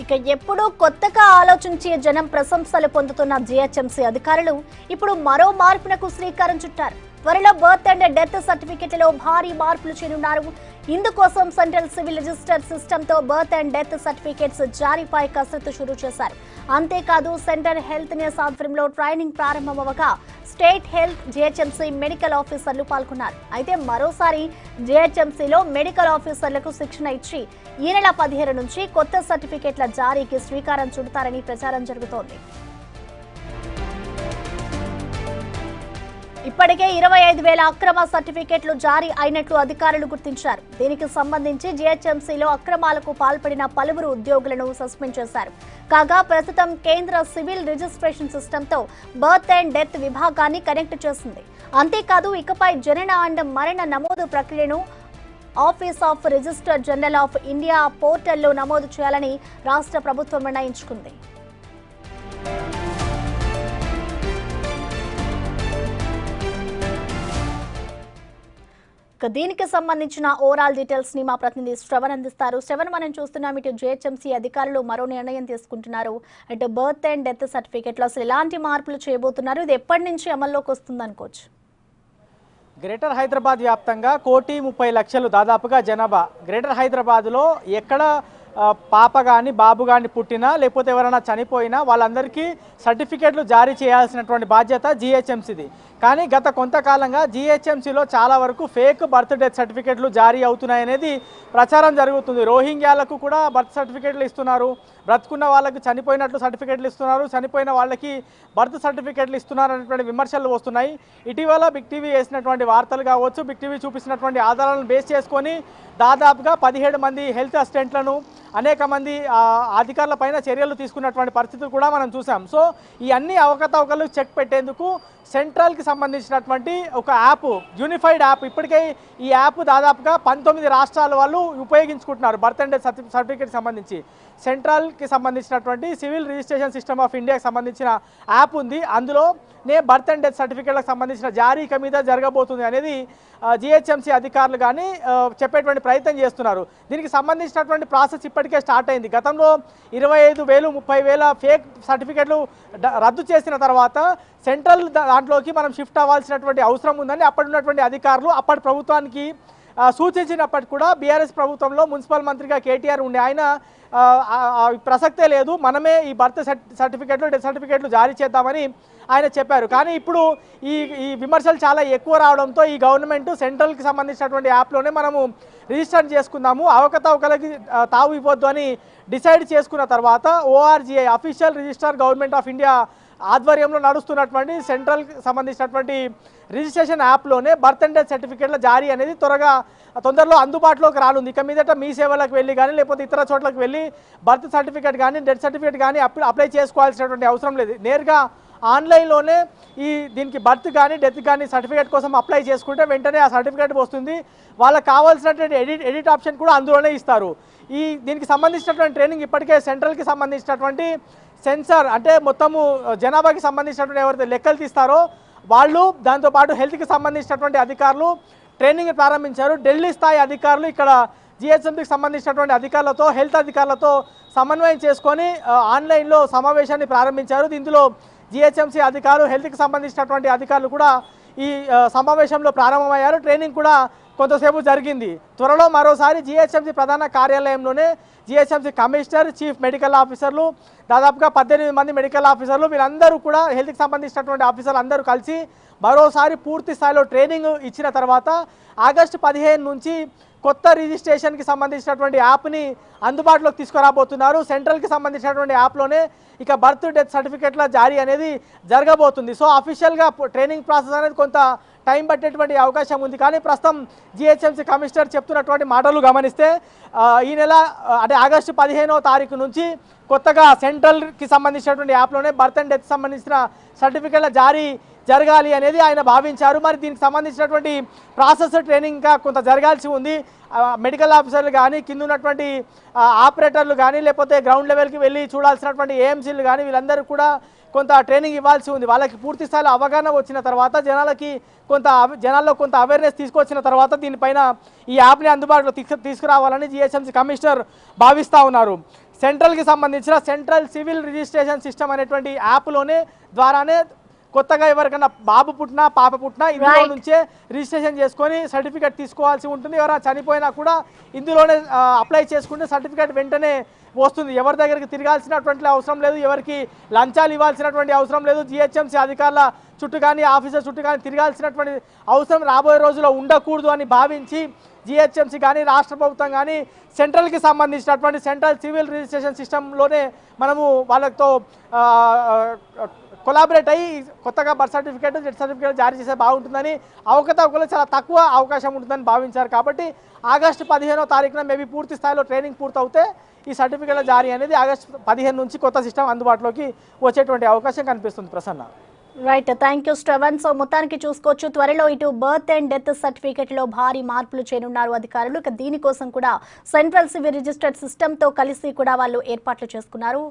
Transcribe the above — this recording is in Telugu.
ఇక ఎప్పుడూ కొత్తగా ఆలోచించే జనం ప్రశంసలు పొందుతున్న జీహెచ్ఎంసీ అధికారులు ఇప్పుడు మరో మార్పునకు శ్రీకారం చుట్టారు. త్వరలో బర్త్ అండ్ డెత్ సర్టిఫికెట్లలో భారీ మార్పులు చేయనున్నారు. ఇందుకోసం సెంట్రల్ సివిల్ రిజిస్టర్ సిస్టంతో బర్త్ అండ్ డెత్ సర్టిఫికెట్స్ జారీపై కసరత్తు షురూ చేశారు. అంతేకాదు సెంటర్ హెల్త్ నెస్ ఆధ్వర్యంలో ట్రైనింగ్ ప్రారంభమవగా స్టేట్ హెల్త్ జీహెచ్ఎంసీ మెడికల్ ఆఫీసర్లు పాల్గొన్నారు. అయితే మరోసారి జీహెచ్ఎంసీలో మెడికల్ ఆఫీసర్లకు శిక్షణ ఇచ్చి ఈ నెల 17 నుంచి కొత్త సర్టిఫికెట్ల జారీకి శ్రీకారం చుడతారని ప్రచారం జరుగుతోంది. ఇప్పటికే 25,000 అక్రమ సర్టిఫికెట్లు జారీ అయినట్లు అధికారులు గుర్తించారు. దీనికి సంబంధించి జీహెచ్ఎంసీలో అక్రమాలకు పాల్పడిన పలువురు ఉద్యోగులను సస్పెండ్ చేశారు. కాగా ప్రస్తుతం కేంద్ర సివిల్ రిజిస్ట్రేషన్ సిస్టంతో బర్త్ అండ్ డెత్ విభాగాన్ని కనెక్ట్ చేసింది. అంతేకాదు ఇకపై జనన అండ్ మరణ నమోదు ప్రక్రియను office of register general of India పోర్టల్లో నమోదు చేయాలని రాష్ట్ర ప్రభుత్వం నిర్ణయించుకుంది. దీనికి సంబంధించిన ఓవరాల్ డీటెయిల్స్ ని మా ప్రతినిధి శ్రవణ్ అందిస్తారు. శ్రవణ్, మనం చూస్తున్నాం ఇటు జీహెచ్ఎంసీ అధికారులు మరో నిర్ణయం తీసుకుంటున్నారు. ఇటు బర్త్ అండ్ డెత్ సర్టిఫికెట్లో అసలు ఎలాంటి మార్పులు చేయబోతున్నారు, ఇది ఎప్పటి నుంచి అమల్లోకి వస్తుంది అనుకోవచ్చు? గ్రేటర్ హైదరాబాద్ వ్యాప్తంగా 1,30,00,000 దాదాపుగా జనాభా. గ్రేటర్ హైదరాబాద్లో ఎక్కడ పాప కానీ బాబు కానీ పుట్టినా లేకపోతే ఎవరైనా చనిపోయినా వాళ్ళందరికీ సర్టిఫికెట్లు జారీ చేయాల్సినటువంటి బాధ్యత జీహెచ్ఎంసీది. కానీ గత కొంతకాలంగా జీహెచ్ఎంసీలో చాలా వరకు ఫేక్ బర్త్ డెత్ సర్టిఫికెట్లు జారీ అవుతున్నాయనేది ప్రచారం జరుగుతుంది. రోహింగ్యాలకు కూడా బర్త్ సర్టిఫికెట్లు ఇస్తున్నారు, బ్రతుకున్న వాళ్ళకి చనిపోయినట్లు సర్టిఫికెట్లు ఇస్తున్నారు, చనిపోయిన వాళ్ళకి బర్త్ సర్టిఫికెట్లు ఇస్తున్నారు అనేటువంటి విమర్శలు వస్తున్నాయి. ఇటీవల బిగ్ టీవీ వేసినటువంటి వార్తలు కావచ్చు, బిగ్ టీవీ చూపిస్తున్నటువంటి ఆధారాలను బేస్ చేసుకొని దాదాపుగా 17 మంది హెల్త్ అసిస్టెంట్లను అనేక మంది అధికారుల పైన చర్యలు తీసుకున్నటువంటి పరిస్థితులు కూడా మనం చూసాం. సో ఈ అన్ని అవకతవకలు చెక్ పెట్టేందుకు సెంట్రల్కి సంబంధించినటువంటి ఒక యాప్, యూనిఫైడ్ యాప్, ఇప్పటికే ఈ యాప్ దాదాపుగా 19 రాష్ట్రాల వాళ్ళు ఉపయోగించుకుంటున్నారు. బర్త్ అండ్ డెత్ సర్టిఫికేట్కి సంబంధించి సెంట్రల్కి సంబంధించినటువంటి సివిల్ రిజిస్ట్రేషన్ సిస్టమ్ ఆఫ్ ఇండియాకి సంబంధించిన యాప్ ఉంది. అందులోనే బర్త్ అండ్ డెత్ సర్టిఫికేట్లకు సంబంధించిన జారీ మీద జరగబోతుంది అనేది జీహెచ్ఎంసీ అధికారులు కానీ చెప్పేటువంటి ప్రయత్నం చేస్తున్నారు. దీనికి సంబంధించినటువంటి ప్రాసెస్ ఇప్పటికే స్టార్ట్ అయింది. గతంలో 25,000, 30,000 ఫేక్ సర్టిఫికెట్లు రద్దు చేసిన తర్వాత సెంట్రల్ దాంట్లోకి మనం షిఫ్ట్ అవ్వాల్సినటువంటి అవసరం ఉందని అప్పటి ఉన్నటువంటి అధికారులు అప్పటి ప్రభుత్వానికి సూచించినప్పటికీ కూడా బీఆర్ఎస్ ప్రభుత్వంలో మున్సిపల్ మంత్రిగా కేటీఆర్ ఉండే ఆయన ప్రసక్తే లేదు, మనమే ఈ బర్త్ సర్టిఫికెట్లు డెత్ సర్టిఫికెట్లు జారీ చేద్దామని ఆయన చెప్పారు. కానీ ఇప్పుడు ఈ విమర్శలు చాలా ఎక్కువ రావడంతో ఈ గవర్నమెంట్ సెంట్రల్కి సంబంధించినటువంటి యాప్లోనే మనము రిజిస్టర్ చేసుకుందాము, అవకతవకలకి తావు ఇవ్వద్దు అని డిసైడ్ చేసుకున్న తర్వాత ORGI official register government of India ఆధ్వర్యంలో నడుస్తున్నటువంటి సెంట్రల్కి సంబంధించినటువంటి రిజిస్ట్రేషన్ యాప్లోనే బర్త్ అండ్ డెత్ సర్టిఫికేట్ల జారీ అనేది తొందరలో అందుబాటులోకి రానుంది. ఇక మీదట మీ సేవలకు వెళ్ళి కానీ లేకపోతే ఇతర చోట్లకు వెళ్ళి బర్త్ సర్టిఫికేట్ కానీ డెత్ సర్టిఫికేట్ కానీ అప్లై చేసుకోవాల్సినటువంటి అవసరం లేదు. నేరుగా ఆన్లైన్లోనే దీనికి బర్త్ కానీ డెత్ కానీ సర్టిఫికేట్ కోసం అప్లై చేసుకుంటే వెంటనే ఆ సర్టిఫికేట్ వస్తుంది. వాళ్ళకి కావాల్సినటువంటి ఎడిట్ ఆప్షన్ కూడా అందులోనే ఇస్తారు. దీనికి సంబంధించినటువంటి ట్రైనింగ్ ఇప్పటికే సెంట్రల్కి సంబంధించినటువంటి సెన్సార్, అంటే మొత్తము జనాభాకి సంబంధించినటువంటి ఎవరైతే లెక్కలు తీస్తారో వాళ్ళు, దాంతోపాటు హెల్త్కి సంబంధించినటువంటి అధికారులు ట్రైనింగ్ ప్రారంభించారు. ఢిల్లీ స్థాయి అధికారులు ఇక్కడ జీహెచ్ఎంసీకి సంబంధించినటువంటి అధికారులతో హెల్త్ అధికారులతో సమన్వయం చేసుకొని ఆన్లైన్లో సమావేశాన్ని ప్రారంభించారు. ఇందులో జీహెచ్ఎంసీ అధికారులు హెల్త్కి సంబంధించినటువంటి అధికారులు కూడా ఈ సమావేశంలో ప్రారంభమయ్యారు. ట్రైనింగ్ కూడా కొంతసేపు జరిగింది. త్వరలో మరోసారి జీహెచ్ఎంసీ ప్రధాన కార్యాలయంలోనే జీహెచ్ఎంసీ కమిషనర్, చీఫ్ మెడికల్ ఆఫీసర్లు, దాదాపుగా 18 మంది మెడికల్ ఆఫీసర్లు, వీళ్ళందరూ కూడా హెల్త్కి సంబంధించినటువంటి ఆఫీసర్లు అందరూ కలిసి మరోసారి పూర్తి స్థాయిలో ట్రైనింగ్ ఇచ్చిన తర్వాత ఆగస్టు 15 నుంచి కొత్త రిజిస్ట్రేషన్కి సంబంధించినటువంటి యాప్ని అందుబాటులోకి తీసుకురాబోతున్నారు. సెంట్రల్కి సంబంధించినటువంటి యాప్లోనే ఇక బర్త్ డెత్ సర్టిఫికెట్ల జారీ అనేది జరగబోతుంది. సో అఫీషియల్గా ట్రైనింగ్ ప్రాసెస్ అనేది కొంత టైం పట్టేటువంటి అవకాశం ఉంది. కానీ ప్రస్తుతం జీహెచ్ఎంసీ కమిషనర్ చెప్తున్నటువంటి మాటలు గమనిస్తే ఈ నెల అంటే ఆగస్టు 15వ తారీఖు నుంచి కొత్తగా సెంట్రల్కి సంబంధించినటువంటి యాప్లోనే బర్త్ అండ్ డెత్ సంబంధించిన సర్టిఫికెట్ల జారీ జరగాలి అనేది ఆయన భావించారు. మరి దీనికి సంబంధించినటువంటి ప్రాసెస్ ట్రైనింగ్ ఇంకా కొంత జరగాల్సి ఉంది. మెడికల్ ఆఫీసర్లు కానీ కింద ఉన్నటువంటి ఆపరేటర్లు కానీ లేకపోతే గ్రౌండ్ లెవెల్కి వెళ్ళి చూడాల్సినటువంటి ఏఎంసీలు కానీ వీళ్ళందరూ కూడా కొంత ట్రైనింగ్ ఇవ్వాల్సి ఉంది. వాళ్ళకి పూర్తి స్థాయిలో అవగాహన వచ్చిన తర్వాత జనాల్లో కొంత అవేర్నెస్ తీసుకొచ్చిన తర్వాత దీనిపైన ఈ యాప్ని అందుబాటులో తీసుకురావాలని జీహెచ్ఎంసీ కమిషనర్ భావిస్తూ ఉన్నారు. సెంట్రల్కి సంబంధించిన సెంట్రల్ సివిల్ రిజిస్ట్రేషన్ సిస్టమ్ అనేటువంటి యాప్లోనే ద్వారానే కొత్తగా ఎవరికైనా బాబు పుట్టినా పాప పుట్టినా ఇందులో నుంచే రిజిస్ట్రేషన్ చేసుకొని సర్టిఫికేట్ తీసుకోవాల్సి ఉంటుంది. ఎవరైనా చనిపోయినా కూడా ఇందులోనే అప్లై చేసుకుంటే సర్టిఫికేట్ వెంటనే వస్తుంది. ఎవరి దగ్గరికి తిరగాల్సినటువంటి అవసరం లేదు, ఎవరికి లంచాలు ఇవ్వాల్సినటువంటి అవసరం లేదు, జిహెచ్ఎంసీ అధికారుల చుట్టూ కానీ ఆఫీసర్ చుట్టూ కానీ తిరగాల్సినటువంటి అవసరం రాబోయే రోజుల్లో ఉండకూడదు అని భావించి జిహెచ్ఎంసీ కానీ రాష్ట్ర ప్రభుత్వం కానీ సెంట్రల్కి సంబంధించినటువంటి సెంట్రల్ సివిల్ రిజిస్ట్రేషన్ సిస్టంలోనే మనము వాళ్ళతో కొలాబరేట్ అయ్యి కొత్తగా బర్త్ సర్టిఫికేట్ డెత్ సర్టిఫికేట్ జారీ చేస్తే బాగుంటుందని, అవకతవకలు చాలా తక్కువ అవకాశం ఉంటుందని భావించారు. కాబట్టి ఆగస్టు 15వ తారీఖున మేబీ పూర్తి స్థాయిలో ట్రైనింగ్ పూర్తవుతే ఈ సర్టిఫికేట్ల జారీ అనేది ఆగస్టు 15 నుంచి కొత్త సిస్టమ్ అందుబాటులోకి వచ్చేటువంటి అవకాశం కనిపిస్తుంది. Prasanna. Right, thank you Shravan. So మొత్తానికి చూసుకోవచ్చు, త్వరలో ఇటు బర్త్ అండ్ డెత్ సర్టిఫికేట్ లో భారీ మార్పులు చేయనున్నారు అధికారులు. ఇక దీనికోసం కూడా సెంట్రల్ సివిల్ రిజిస్టర్డ్ సిస్టమ్ తో కలిసి కూడా వాళ్ళు ఏర్పాట్లు చేసుకున్నారు.